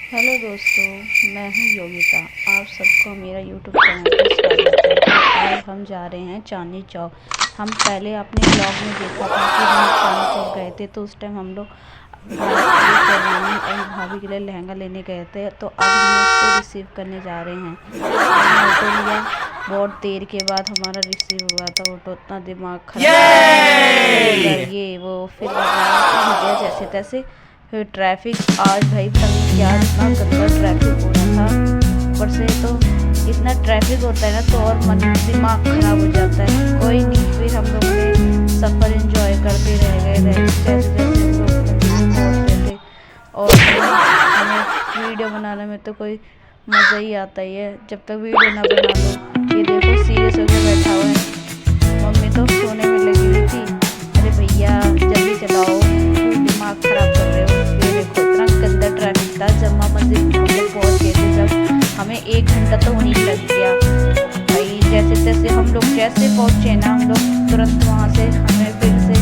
Hello दोस्तों, मैं हूँ योगिता। आप सबको मेरा यूट्यूब चैनल पर स्वागत है। तो आज हम जा रहे हैं चांदनी चौक। हम पहले अपने ब्लॉग में देखा था कि हम चांदनी चौक गए थे, तो उस टाइम हम लोग भाई के लिए शेरवानी और भाभी के लिए लहंगा लेने गए थे। तो अब हम उसको रिसीव करने जा रहे हैं। हमने ऑटो लिया, बहुत देर के बाद हमारा रिसीव हुआ था ऑटो। इतना दिमाग खराब, ये वो फिर हो गया जैसे तैसे। फिर ट्रैफिक आज भाई पता नहीं क्या इतना गंदा ट्रैफिक हो रहा था। ऊपर से तो इतना ट्रैफिक होता है ना, तो और मन दिमाग खराब हो जाता है। कोई नहीं, फिर हम लोग ने सफ़र एंजॉय करते रह गए जैसे जैसे हम लोग पहुँच रहे थे। और हमें वीडियो बनाने में तो कोई मज़ा ही आता ही है, जब तक वीडियो ना बना लो। ये देखो सीरियस होकर बैठा हुआ है। मम्मी तो सोने में लगी हुई थी। अरे भैया जल्दी चलाओ, दिमाग खराब कर रहे हो। ये देखो इतना गंदा ट्रैफिक था। जम्मा मंदिर हम लोग पहुँच गए थे जब, हमें 1 घंटा तो वहीं लग गया भाई। जैसे तैसे हम लोग जैसे पहुँचे ना, हम लोग तुरंत वहाँ से हमें फिर से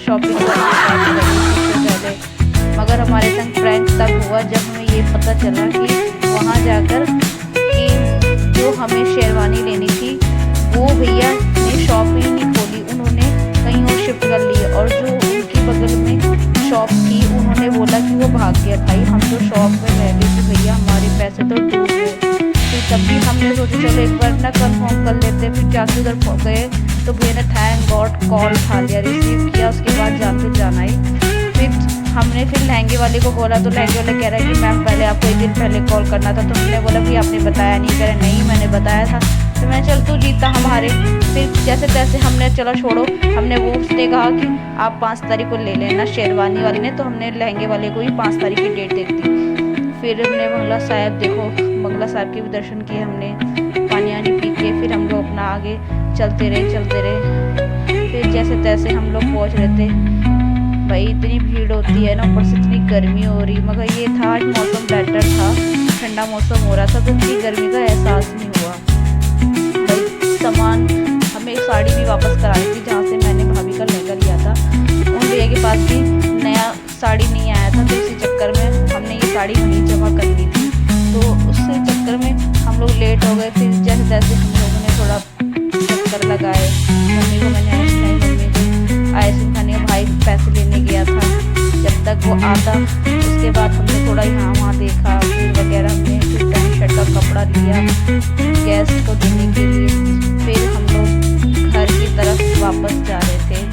शॉपिंग करनी सबसे पहले। मगर हमारे संग प्रैंक तब हुआ जब हमें ये पता चला कि वहाँ जाकर कि जो हमें शेरवानी लेनी थी वो भैया ने शॉप ही नहीं खोली, उन्होंने कहीं और शिफ्ट कर ली। और जो उनकी बगल में शॉप थी उन्होंने बोला कि वो भाग गया। भाई हम तो शॉप में रह गए कि भैया हमारे पैसे तो डूब गए। फिर तभी हमने सोचा चलो एक बार ना कंफर्म कर लेते। फिर जाके उधर गए तो भैया ने थैंक गॉड कॉल उठा लिया, रिसीव किया। उसके बाद जाना ही फिर हमने फिर लहंगे वाले को बोला, तो लहंगे वाले कह रहा है कि मैम पहले आपको 1 दिन पहले कॉल करना था। तो हमने बोला कि आपने बताया नहीं। कह रहे नहीं मैंने बताया था। तो मैं चल तू जीता हमारे। फिर जैसे तैसे हमने चलो छोड़ो, हमने वो उसने कहा कि आप 5 तारीख को ले लेना शेरवानी वाली ने। तो हमने लहंगे वाले को ही 5 तारीख की डेट दे दी। फिर हमने बंगला साहिब देखो, बंगला साहिब के भी दर्शन किए हमने, पानी वानी पी के फिर हम लोग अपना आगे चलते रहे। फिर जैसे तैसे हम लोग पहुँच रहे थे। भाई इतनी भीड़ होती है ना, ऊपर से इतनी गर्मी हो रही। मगर ये था आज मौसम बेटर था, ठंडा मौसम हो रहा था, तो इतनी गर्मी का एहसास नहीं हुआ। भाई सामान हमें साड़ी भी वापस करानी थी जहाँ से मैंने भाभी का लहंगा लिया था। उन भैया के पास भी नया साड़ी नहीं आया था, तो इसी चक्कर में हमने ये साड़ी वहीं जमा कर ली थी। तो उससे चक्कर में हम लोग लेट हो गए। फिर जैसे तैसे हम लोगों ने थोड़ा चक्कर लगाए। मम्मी को मैंने आइसक्रीम खाने का भाई पैसे लेने गया था। जब तक वो आता उसके बाद हमने थोड़ा यहाँ वहाँ देखा फिर वगैरह। हमने फिर पैंट शर्ट का कपड़ा लिया गैस को देने के लिए। फिर हम लोग घर की तरफ वापस जा रहे थे।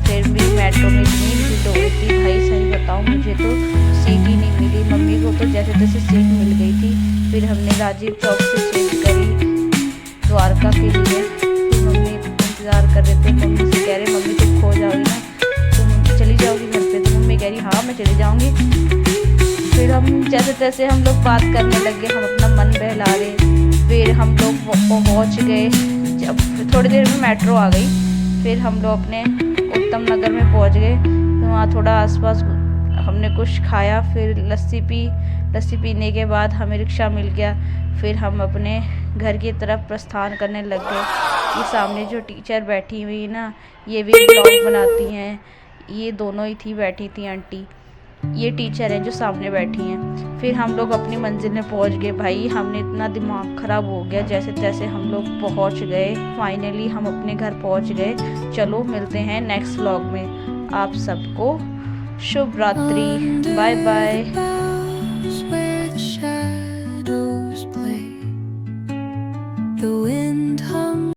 फिर भी मेट्रो में इतनी भीड़ हो गई थी भाई, सही बताऊँ मुझे तो सीट ही नहीं मिली। मम्मी को तो जैसे तैसे सीट मिल गई थी। फिर हमने राजीव चौक से चेंज करी द्वारका के लिए। फिर मम्मी इंतज़ार कर रहे थे। मम्मी से कह रहे मम्मी तुम खो जाओगी ना, तुम चली जाओगी घर पे। तो मम्मी कह रही हाँ मैं चली जाऊँगी। फिर हम जैसे तैसे हम लोग बात करने लगे, हम अपना मन बहला रहे। फिर हम लोग पहुँच गए। जब थोड़ी देर में मेट्रो आ गई। फिर हम लोग अपने उत्तम नगर में पहुँच गए। तो वहाँ थोड़ा आसपास हमने कुछ खाया, फिर लस्सी पी। लस्सी पीने के बाद हमें रिक्शा मिल गया। फिर हम अपने घर की तरफ प्रस्थान करने लग गए। ये सामने जो टीचर बैठी हुई ना, ये भी ब्लॉग बनाती हैं। ये दोनों ही थी बैठी थी आंटी, ये टीचर है जो सामने बैठी हैं। फिर हम लोग अपनी मंजिल में पहुंच गए। भाई हमने इतना दिमाग ख़राब हो गया, जैसे तैसे हम लोग पहुंच गए। फाइनली हम अपने घर पहुंच गए। चलो मिलते हैं नेक्स्ट व्लॉग में। आप सबको शुभ रात्रि, बाय बाय।